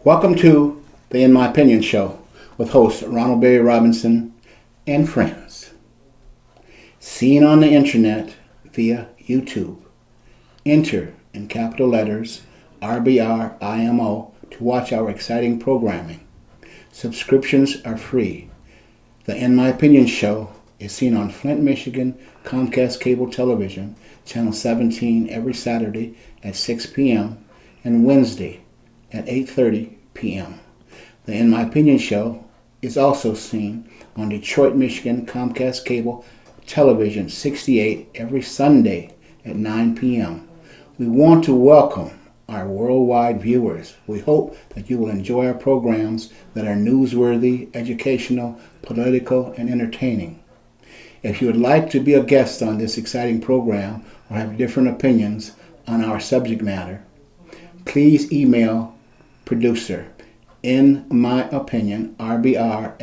Welcome to the In My Opinion Show with host Ronald Berry Robinson and friends. Seen on the internet via YouTube. Enter in capital letters RBRIMO to watch our exciting programming. Subscriptions are free. The In My Opinion Show is seen on Flint, Michigan, Comcast Cable Television, Channel 17 every Saturday at 6 p.m. and Wednesday at 8:30 p.m. The In My Opinion Show is also seen on Detroit, Michigan, Comcast Cable Television 68 every Sunday at 9 p.m. We want to welcome our worldwide viewers. We hope that you will enjoy our programs that are newsworthy, educational, political, and entertaining. If you would like to be a guest on this exciting program or have different opinions on our subject matter, please email producer, in my opinion, rbr@att.net.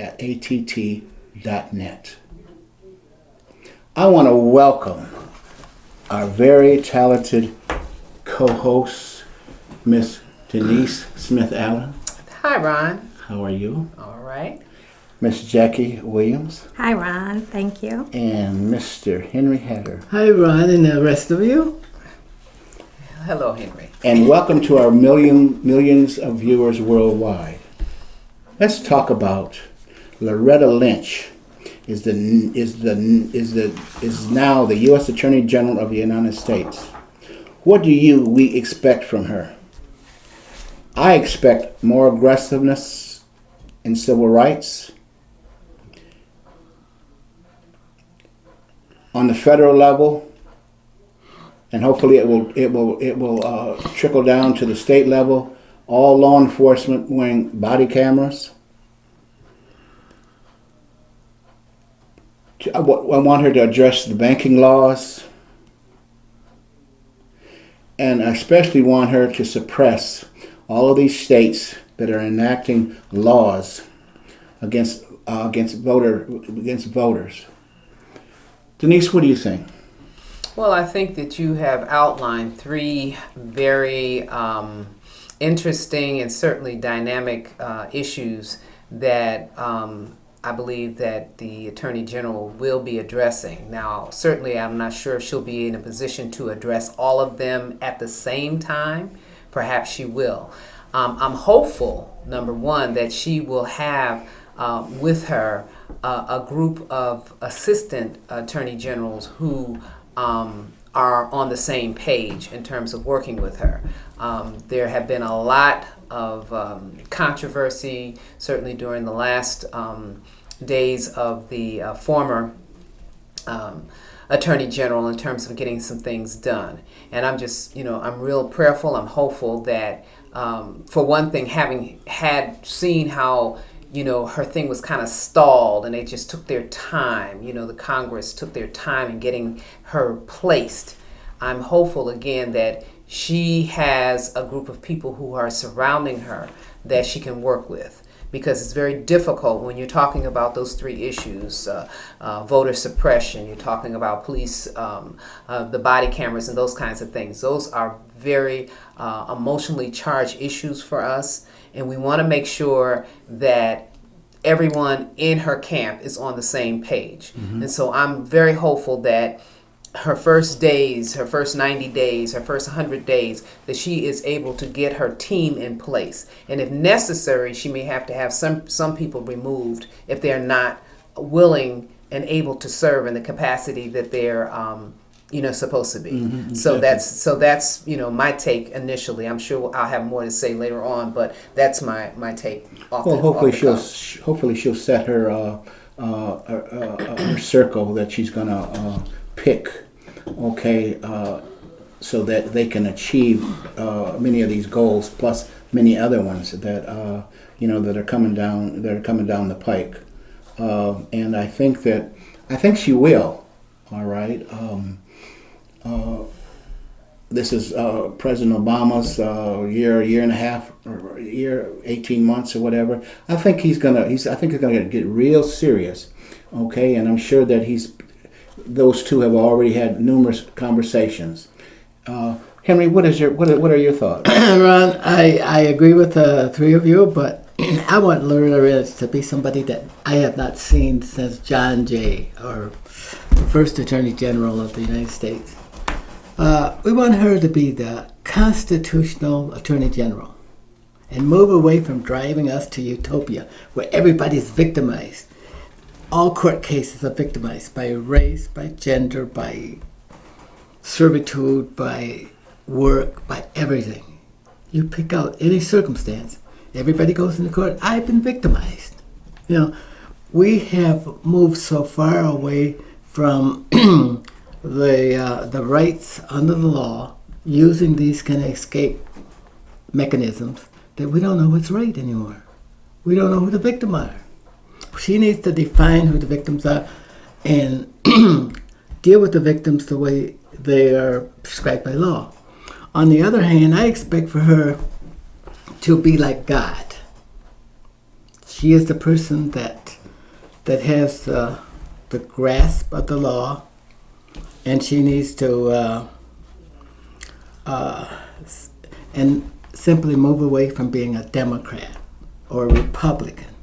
I want to welcome our very talented co-host, Miss Denise Smith-Allen. Hi, Ron. How are you? All right. Miss Jackie Williams. Hi, Ron. Thank you. And Mr. Henry Hatter. Hi, Ron, and the rest of you. Hello, Henry. And welcome to our millions of viewers worldwide. Let's talk about Lorretta Lynch. Is now the U.S. Attorney General of the United States. What do we expect from her? I expect more aggressiveness in civil rights. On the federal level, and hopefully it will trickle down to the state level. All law enforcement wearing body cameras. I want her to address the banking laws, and I especially want her to suppress all of these states that are enacting laws against voters. Denise, what do you think? Well, I think that you have outlined three very interesting and certainly dynamic issues that I believe that the Attorney General will be addressing. Now, certainly I'm not sure if she'll be in a position to address all of them at the same time. Perhaps she will. I'm hopeful, number one, that she will have with her a group of assistant attorney generals who are on the same page in terms of working with her. There have been a lot of controversy, certainly during the last days of the former Attorney General in terms of getting some things done. And I'm just, I'm real prayerful. I'm hopeful that, for one thing, having seen how her thing was kind of stalled and they just took their time. The Congress took their time in getting her placed. I'm hopeful again that she has a group of people who are surrounding her that she can work with. Because it's very difficult when you're talking about those three issues, voter suppression, you're talking about police, the body cameras and those kinds of things. Those are very emotionally charged issues for us. And we want to make sure that everyone in her camp is on the same page. Mm-hmm. And so I'm very hopeful that her first days, her first 90 days, her first 100 days, that she is able to get her team in place. And if necessary, she may have to have some people removed if they're not willing and able to serve in the capacity that they're supposed to be. Mm-hmm, exactly. So that's my take initially. I'm sure I'll have more to say later on, but that's my take. Hopefully she'll set her circle that she's gonna pick. So that they can achieve many of these goals, plus many other ones that that are coming down the pike. And I think she will. All right. This is President Obama's year and a half, or 18 months or whatever. I think he's gonna get real serious. Okay, and I'm sure that those two have already had numerous conversations. Henry, what are your thoughts? Ron, I agree with the three of you, but I want Lorretta to be somebody that I have not seen since John Jay, or the first Attorney General of the United States. We want her to be the constitutional Attorney General and move away from driving us to utopia where everybody's victimized. All court cases are victimized by race, by gender, by servitude, by work, by everything. You pick out any circumstance, everybody goes into court. I've been victimized. We have moved so far away from the rights under the law, using these kind of escape mechanisms, that we don't know what's right anymore. We don't know who the victims are. She needs to define who the victims are and deal with the victims the way they are prescribed by law. On the other hand, I expect for her to be like God. She is the person that has the grasp of the law, and she needs to and simply move away from being a Democrat or a Republican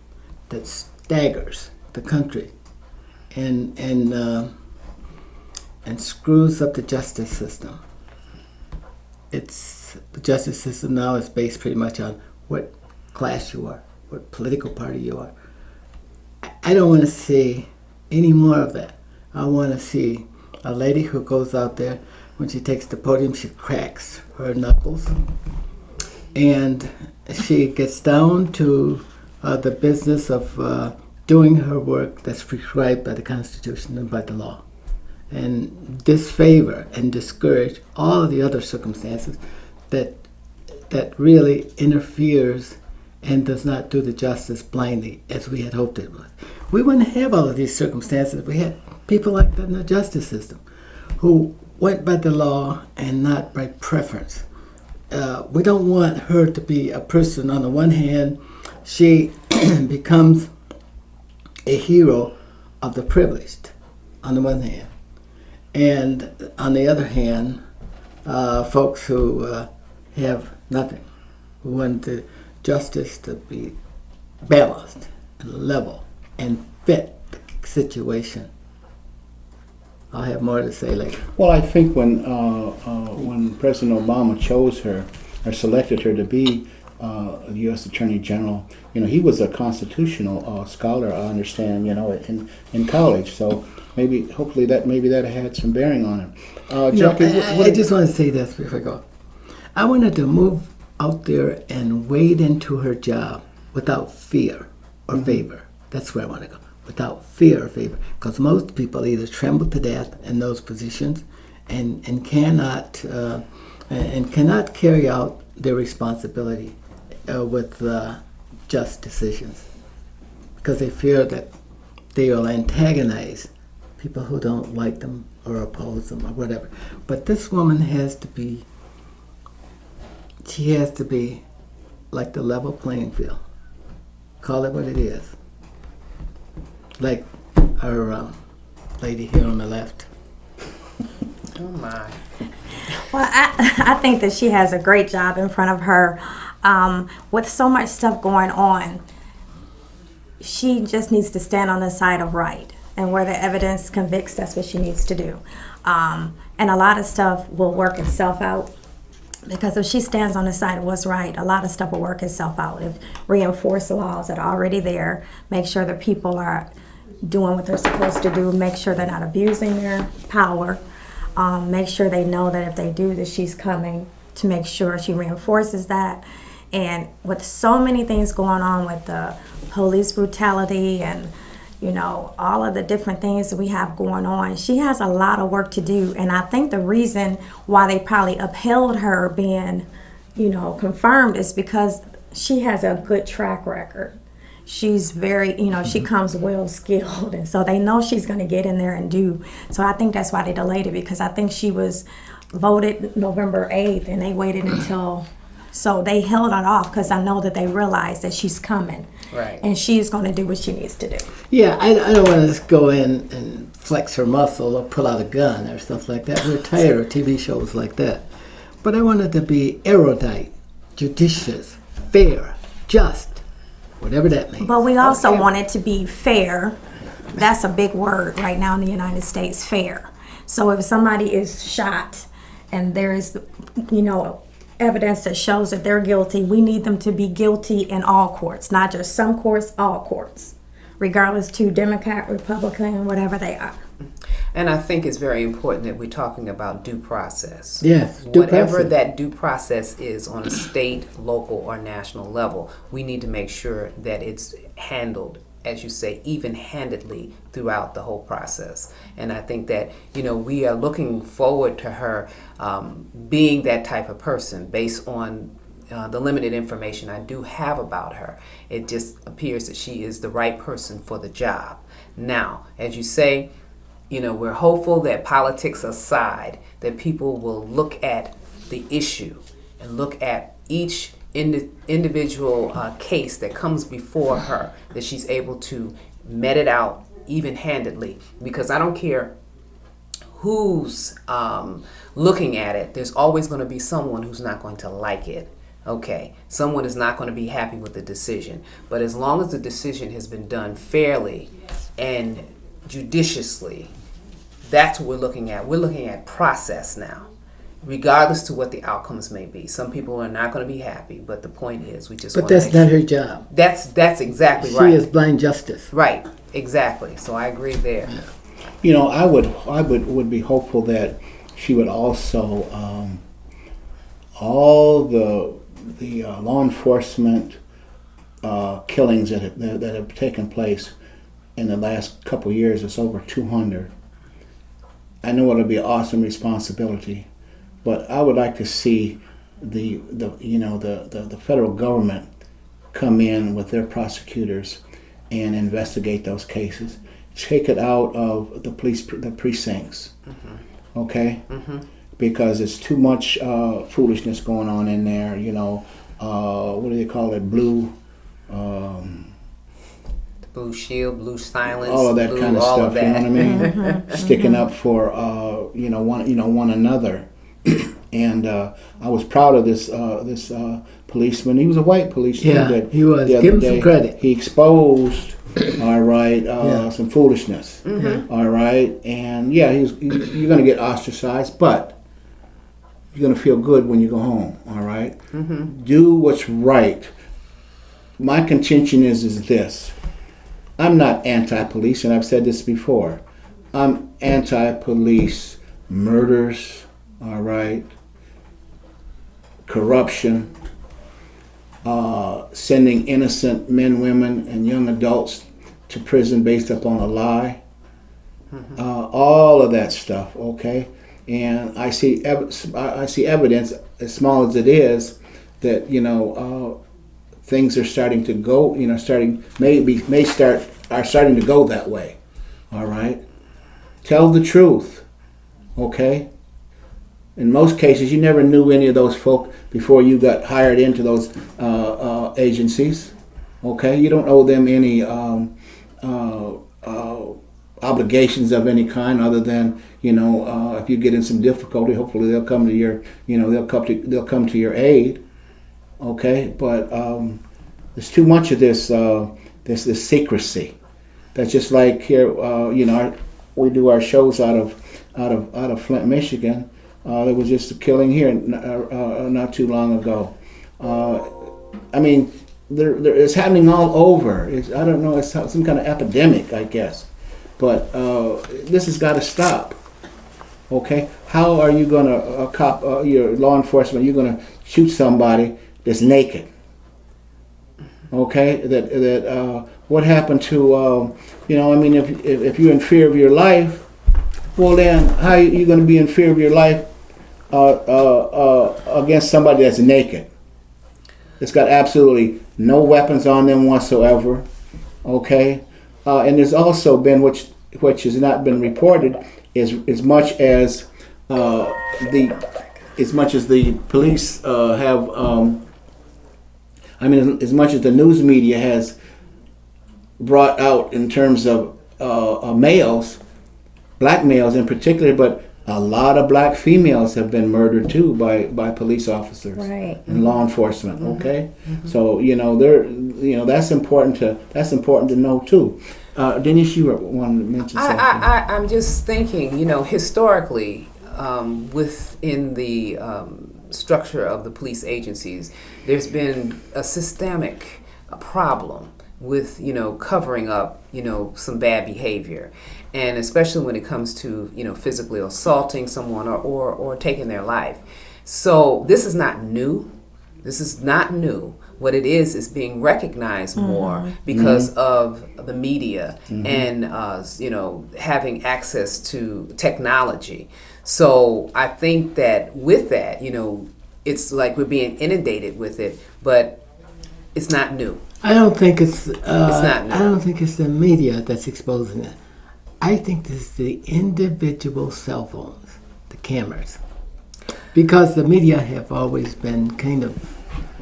that staggers the country and screws up the justice system. The justice system now is based pretty much on what class you are, what political party you are. I don't want to see any more of that. I want to see a lady who goes out there, when she takes the podium, she cracks her knuckles, and she gets down to the business of doing her work that's prescribed by the Constitution and by the law, and disfavor and discourage all of the other circumstances that really interferes and does not do the justice blindly as we had hoped it would. We wouldn't have all of these circumstances if we had people like that in the justice system who went by the law and not by preference. We don't want her to be a person, on the one hand, she becomes a hero of the privileged, on the one hand. And on the other hand, folks who have nothing, who want the justice to be balanced and level and fit the situation. I'll have more to say later. Well, I think when President Obama chose her or selected her to be the U.S. Attorney General, he was a constitutional scholar, I understand, in college. So hopefully that had some bearing on him. Jackie, I just want to say this before I go. I wanted to move out there and wade into her job without fear or favor. That's where I want to go. Without fear or favor, because most people either tremble to death in those positions and cannot carry out their responsibility with just decisions, because they fear that they will antagonize people who don't like them or oppose them or whatever. But this woman has to be like the level playing field. Call it what it is. Like our lady here on the left. Oh my. Well, I think that she has a great job in front of her. With so much stuff going on, she just needs to stand on the side of right. And where the evidence convicts, that's what she needs to do. And a lot of stuff will work itself out. Because if she stands on the side of what's right, a lot of stuff will work itself out. If reinforce the laws that are already there, make sure that people are doing what they're supposed to do, make sure they're not abusing their power, make sure they know that if they do that she's coming, to make sure she reinforces that. And with so many things going on with the police brutality and all of the different things that we have going on, she has a lot of work to do. And I think the reason why they probably upheld her being confirmed is because she has a good track record. She's very, she comes well skilled, and so they know she's going to get in there and do. So I think that's why they delayed it, because I think she was voted November 8th, and they waited until, so they held it off because I know that they realized that she's coming. Right. And she's going to do what she needs to do. Yeah, I don't want to just go in and flex her muscle or pull out a gun or stuff like that. We're tired of TV shows like that. But I want it to be erudite, judicious, fair, just, whatever that means. But we also want it to be fair. That's a big word right now in the United States, fair. So if somebody is shot and there is, evidence that shows that they're guilty, we need them to be guilty in all courts, not just some courts, all courts, regardless to Democrat, Republican, whatever they are. And I think it's very important that we're talking about due process. Yes, Whatever that due process is on a state, local, or national level, we need to make sure that it's handled, as you say, even-handedly throughout the whole process. And I think that, we are looking forward to her being that type of person based on the limited information I do have about her. It just appears that she is the right person for the job. Now, as you say, we're hopeful that politics aside, that people will look at the issue and look at each individual case that comes before her, that she's able to met it out even-handedly. Because I don't care who's looking at it, there's always going to be someone who's not going to like it. Okay, someone is not going to be happy with the decision. But as long as the decision has been done fairly and judiciously, that's what we're looking at. We're looking at process now, regardless to what the outcomes may be. Some people are not going to be happy, but the point is, we just. But that's not her job. That's exactly right. She is blind justice. Right, exactly. So I agree there. I would be hopeful that she would also all the law enforcement killings that have taken place in the last couple of years. It's over 200. I know it'll be an awesome responsibility, but I would like to see the federal government come in with their prosecutors and investigate those cases. Take it out of the precincts, okay? Mm-hmm. Because it's too much foolishness going on in there. What do they call it? Blue shield, blue silence, all of that blue, kind of all stuff. Of that. You know what I mean? Sticking up for one another. And I was proud of this policeman. He was a white policeman. Yeah, that he was. Give him some credit. He exposed, all right, some foolishness. Mm-hmm. All right, and yeah, you're going to get ostracized, but you're going to feel good when you go home. All right, do what's right. My contention is this. I'm not anti-police, and I've said this before. I'm anti-police murders, all right, corruption, sending innocent men, women, and young adults to prison based upon a lie. All of that stuff, okay? And I see evidence, as small as it is, that things are starting to go, are starting to go that way. All right? Tell the truth. Okay? In most cases, you never knew any of those folk before you got hired into those agencies. Okay? You don't owe them any obligations of any kind other than, if you get in some difficulty, hopefully they'll come to your, they'll come to your aid. Okay, but there's too much of this secrecy. That's just like here. We do our shows out of Flint, Michigan. There was just a killing here not too long ago. It's happening all over. I don't know. It's some kind of epidemic, I guess. But this has got to stop. Okay, how are you going to your law enforcement? You're going to shoot somebody that's naked. Okay, that what happened to if you're in fear of your life, well then how are you going to be in fear of your life against somebody that's naked? It's got absolutely no weapons on them whatsoever. Okay, and there's also been which has not been reported is as much as the police have. As much as the news media has brought out in terms of males, black males in particular, but A lot of black females have been murdered too by police officers Right. and law enforcement. Okay, so that's important to know too. Denise, you wanted to mention something. I'm just thinking, historically, within the structure of the police agencies, there's been a systemic problem with, covering up, some bad behavior. And especially when it comes to, physically assaulting someone or taking their life. So this is not new. This is not new. What it is being recognized more because of the media and, having access to technology. So I think that with that, it's like we're being inundated with it, but it's not new. I don't think it's. not new. I don't think it's the media that's exposing it. I think it's the individual cell phones, the cameras, because the media have always been kind of.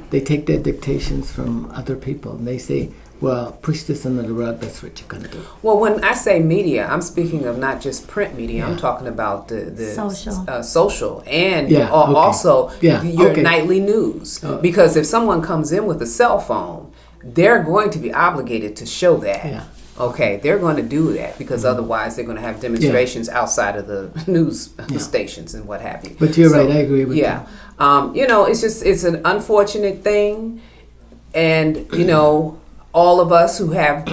They take their dictations from other people and they say, well, push this under the rug, that's what you're going to do. Well, when I say media, I'm speaking of not just print media. I'm talking about the social and also your nightly news. Because if someone comes in with a cell phone, they're going to be obligated to show that. Yeah. Okay, they're going to do that because otherwise they're going to have demonstrations outside of the news stations and what have you. But you're right, I agree with you. It's an unfortunate thing, and all of us who have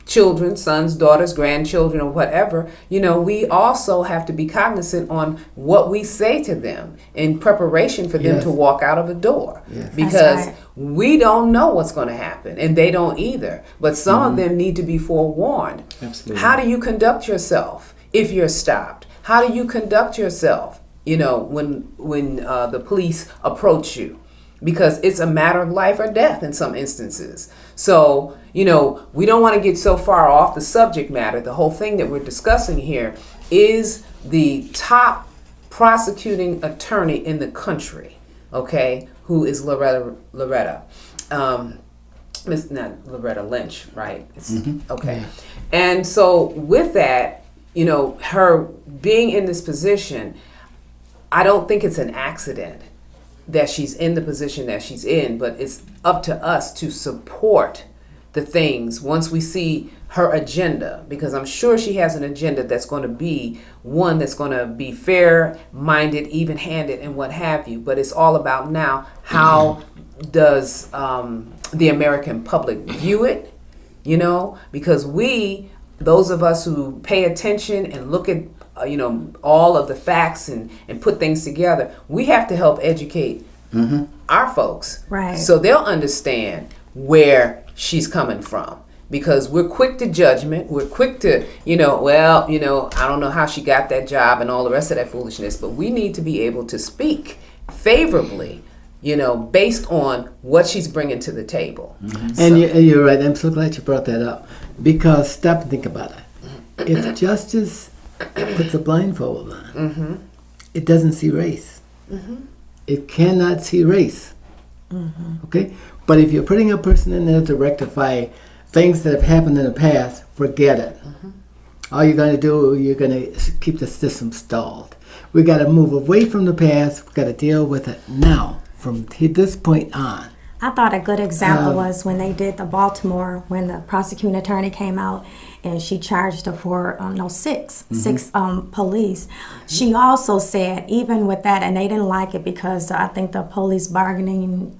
children, sons, daughters, grandchildren, or whatever, we also have to be cognizant on what we say to them in preparation for them to walk out of a door. Yes. Because we don't know what's going to happen, and they don't either. But some of them need to be forewarned. Absolutely. How do you conduct yourself if you're stopped? How do you conduct yourself, when the police approach you? Because it's a matter of life or death in some instances. So, we don't want to get so far off the subject matter. The whole thing that we're discussing here is the top prosecuting attorney in the country, okay, who is Lorretta. It's not Lorretta, Lynch, right? Okay. Yeah. And so with that, her being in this position, I don't think it's an accident that she's in the position that she's in, but it's up to us to support the things once we see her agenda, because I'm sure she has an agenda that's going to be one that's going to be fair-minded, even-handed, and what have you. But it's all about now, how does the American public view it, because those of us who pay attention and look at all of the facts and put things together, we have to help educate our folks, right? So they'll understand where she's coming from. Because we're quick to judgment, we're quick to, I don't know how she got that job and all the rest of that foolishness, but we need to be able to speak favorably, based on what she's bringing to the table. And you're right, I'm so glad you brought that up, because stop and think about it. If justice puts a blindfold on, it doesn't see race. It cannot see race. Okay? But if you're putting a person in there to rectify things that have happened in the past, forget it. All you're going to do, you're going to keep the system stalled. We got to move away from the past. We got to deal with it now, from this point on. I thought a good example was when they did the Baltimore, when the prosecuting attorney came out and she charged her for six police. She also said, even with that, and they didn't like it because I think the police bargaining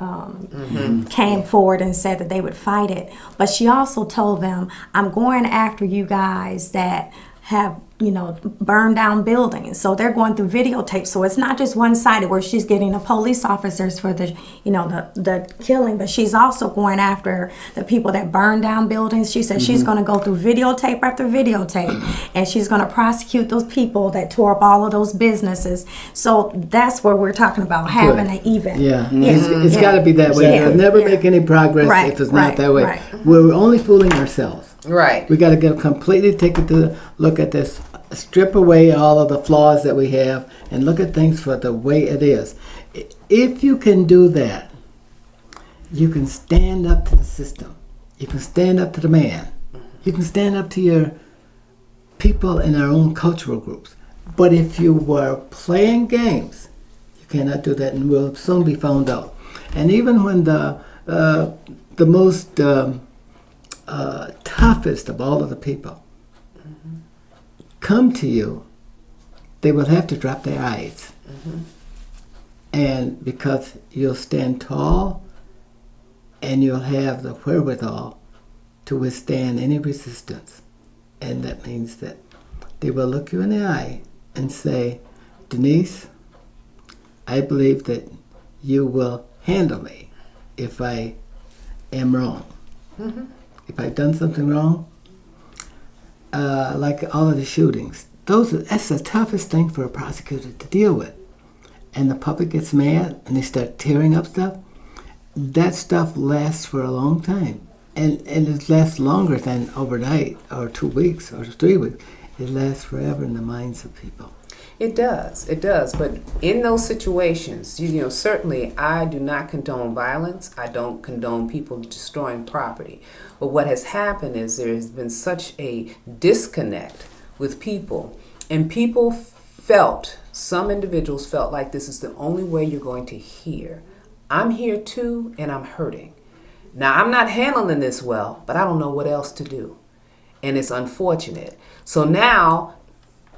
came forward and said that they would fight it. But she also told them, I'm going after you guys that have burned down buildings. So they're going through videotape. So it's not just one-sided where she's getting the police officers for the killing, but she's also going after the people that burned down buildings. She said she's going to go through videotape after videotape, and she's going to prosecute those people that tore up all of those businesses. So that's where we're talking about having an even. It's got to be that way. We'll never make any progress if it's not that way. We're only fooling ourselves. Right. We got to get completely take it to look at this, strip away all of the flaws that we have, and look at things for the way it is. If you can do that, you can stand up to the system. You can stand up to the man. You can stand up to your people in our own cultural groups. But if you were playing games, you cannot do that, and will soon be found out. And even when the most toughest of all of the people come to you, they will have to drop their eyes. And because you'll stand tall and you'll have the wherewithal to withstand any resistance. And that means that they will look you in the eye and say, Denise, I believe that you will handle me if I am wrong. If I've done something wrong, like all of the shootings, that's the toughest thing for a prosecutor to deal with. And the public gets mad and they start tearing up stuff. That stuff lasts for a long time. And it lasts longer than overnight or 2 weeks or 3 weeks. It lasts forever in the minds of people. It does. But in those situations, certainly I do not condone violence. I don't condone people destroying property. But what has happened is there has been such a disconnect with people. And some individuals felt like this is the only way you're going to hear. I'm here too, and I'm hurting. Now, I'm not handling this well, but I don't know what else to do. And it's unfortunate. So now,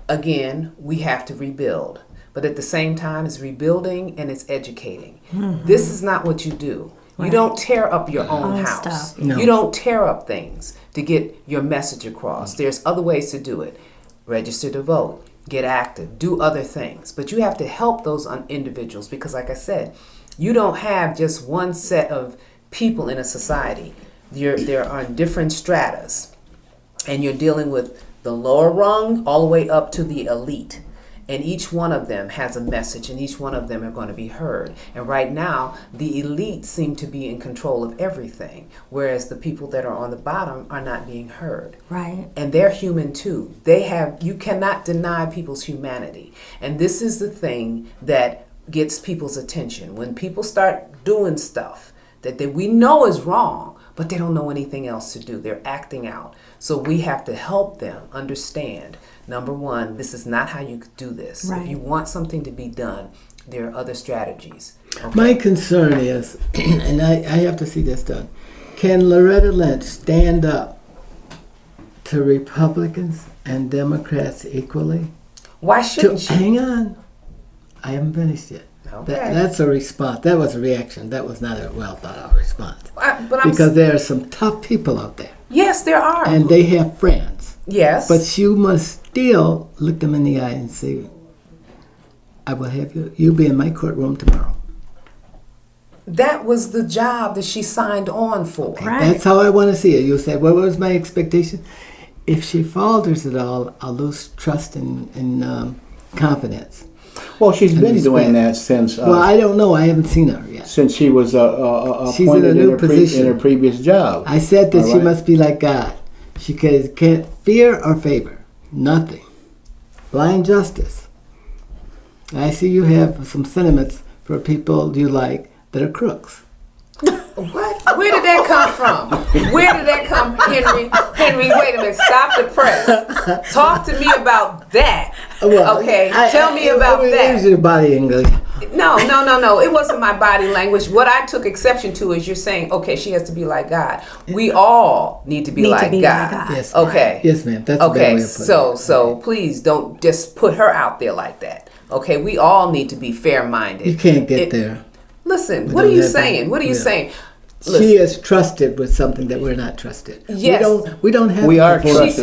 again, we have to rebuild. But at the same time, it's rebuilding and it's educating. This is not what you do. Right. You don't tear up your own house. No. You don't tear up things to get your message across. There's other ways to do it. Register to vote. Get active. Do other things. But you have to help those individuals because, like I said, you don't have just one set of people in a society. There are different stratas. And you're dealing with the lower rung all the way up to the elite. And each one of them has a message, and each one of them are going to be heard. And right now, the elite seem to be in control of everything, whereas the people that are on the bottom are not being heard. Right. And they're human too. You cannot deny people's humanity. And this is the thing that gets people's attention. When people start doing stuff that we know is wrong, but they don't know anything else to do. They're acting out. So we have to help them understand, number one, this is not how you do this. Right. If you want something to be done, there are other strategies. Okay? My concern is, and I have to see this done, can Lorretta Lynch stand up to Republicans and Democrats equally? Why shouldn't she? Hang on. I haven't finished yet. Okay. That's a response. That was a reaction. That was not a well thought out response. Because there are some tough people out there. Yes, there are. And they have friends. Yes. But you must still look them in the eye and say, I will have you'll be in my courtroom tomorrow. That was the job that she signed on for. Okay. Right. That's how I want to see it. You say, what was my expectation? If she falters at all, I'll lose trust and confidence. Well, she's been doing that since... well, I don't know. I haven't seen her yet. Since she was appointed in her previous job. I said that she must be like God. She can't fear or favor. Nothing. Blind justice. I see you have some sentiments for people you like that are crooks. What? Where did that come from? Where did that come, Henry? Henry, wait a minute. Stop the press. Talk to me about that. Well, okay, tell me about that. It was your body English. No. It wasn't my body language. What I took exception to is you're saying, okay, she has to be like God. We all need to be like God. Yes. Okay. Yes, ma'am. That's a better way of putting it. So please don't just put her out there like that. Okay, we all need to be fair-minded. You can't get there. Listen, what are you saying? What are you saying? Listen. She is trusted with something that we're not trusted. Yes. We don't have. We are trusted.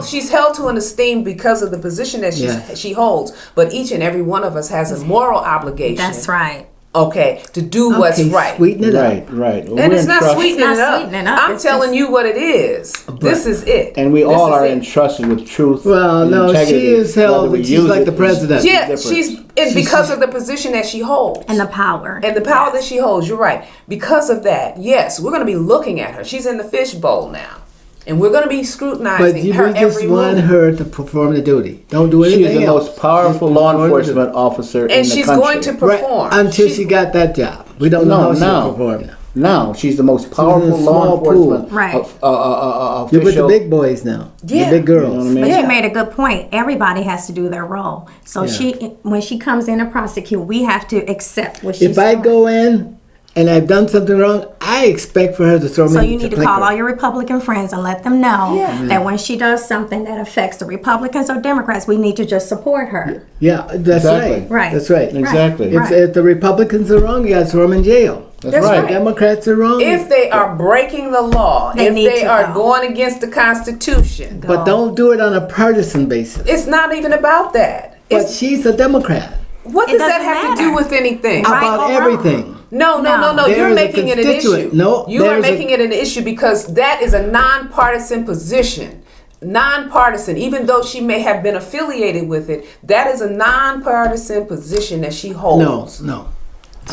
She's held to an esteem because of the position that she holds. But each and every one of us has a moral obligation. That's right. Okay, to do what's right. Sweeten it up. Right. And it's not sweetening it up. I'm telling you what it is. This is it. And we all are entrusted with truth. Well, no, she is held. She's like the president. Yeah, she's because of the position that she holds. And the power. That she holds. You're right. Because of that, yes, we're going to be looking at her. She's in the fishbowl now. And we're going to be scrutinizing her every move. But you just want her to perform the duty. Don't do anything else. She is the most powerful law enforcement officer in the country. And she's going to perform. Until she got that job. We don't know how she'll perform now. Now she's the most powerful a law small pool. enforcement Right. official. You're with the big boys now. Yeah. The big girls. You know what I mean? But Yeah. you made a good point. Everybody has to do their role. So Yeah. when she comes in to prosecute, we have to accept what she's If I doing. go in and I've done something wrong, I expect for her to throw So me you to need to clinker. call all your Republican friends and let them know Yeah. that when she does something that affects the Republicans or Democrats, we need to just support her. Yeah, that's Exactly. right. Right. That's right. Exactly. Right. If the Republicans are wrong, you got to throw them in jail. That's That's right. right. Democrats are wrong. If they are breaking the law, They if need they to are go. going against the Constitution, but don't do it on a partisan basis. it's not even about that. But It's, she's a Democrat. what It does that doesn't have to matter. do with anything? Right About or wrong. everything. No. There You're is a making it an issue. constituent. No, you are there's a- making it an issue because that is a nonpartisan position. Nonpartisan, even though she may have been affiliated with it, that is a nonpartisan position that she holds. No.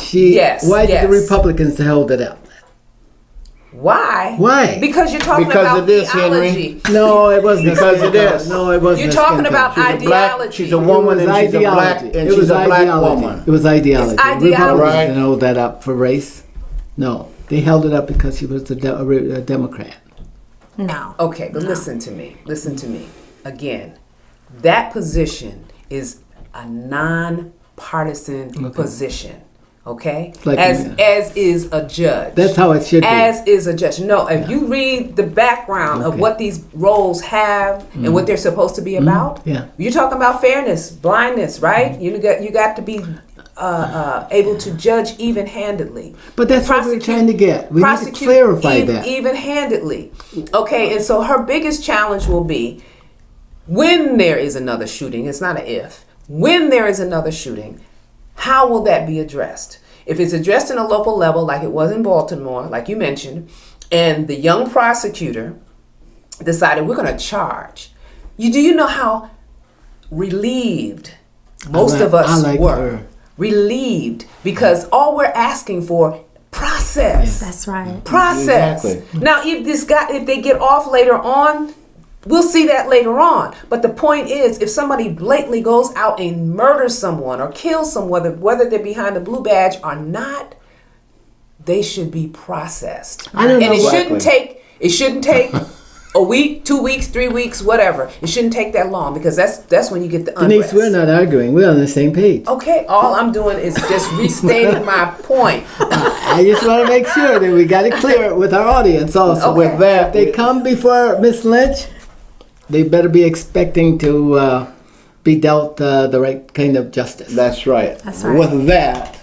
She. Yes, Why yes. did the Republicans hold it up? Why? Why? Because you're talking Because about of this, Henry. theology. No, it wasn't Because skin it is. color. No, it wasn't. You're a talking skin about color. She's a black. ideology. She's a It woman, It was and she's a black. ideology. And It she's was a black ideology. woman. It was ideology. It's ideology. Republicans Right. didn't hold that up for race. No, they held it up because she was a Democrat. No. Okay, but listen to me. Listen to me. Again, that position is a non-partisan position. Okay? Like- as is a judge. That's how it should be. As is a judge. No, if you read the background of Okay. what these roles have and what they're supposed to be about, Yeah. you're talking about fairness, blindness, right? You got to be able to judge even-handedly. But that's what we're trying to get. We need to prosecute clarify that. even-handedly. Okay, and so her biggest challenge will be when there is another shooting. It's not an if. When there is another shooting, how will that be addressed? If it's addressed in a local level, like it was in Baltimore, like you mentioned, and the young prosecutor decided we're going to charge. Do you know how relieved most of us were? her. Relieved because all we're asking for process. That's right. Process. Exactly. Now, if they get off later on, we'll see that later on. But the point is, if somebody blatantly goes out and murders someone or kills someone, whether they're behind a blue badge or not, they should be processed. I don't and know it exactly. shouldn't take a week, 2 weeks, 3 weeks, whatever. It shouldn't take that long because that's when you get the Denise, unrest. we're not arguing. We're on the same page. Okay, all I'm doing is just restating my point. I just want to make sure that we got it clear with our audience also. Okay. With that, If they come before Miss Lynch, they better be expecting to be dealt the right kind of justice. That's right. That's right. With that,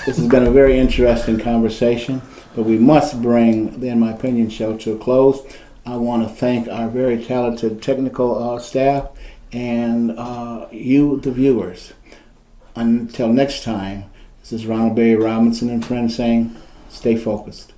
this has been a very interesting conversation, but we must bring the In My Opinion show to a close. I want to thank our very talented technical staff and you, the viewers. Until next time, this is Ronald Berry Robinson and friends saying, stay focused.